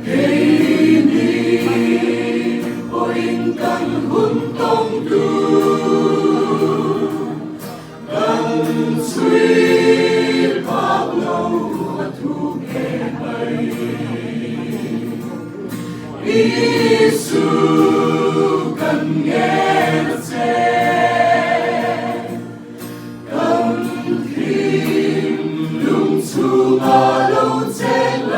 给你我應跟歡東度，跟隨跑路和途嘅係，耶穌跟嘅者，跟天龍出馬路正啦。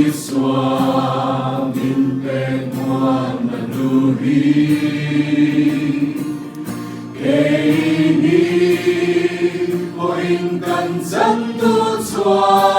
Iswa minte mwana nuri Kei ni o ingkan zandu chua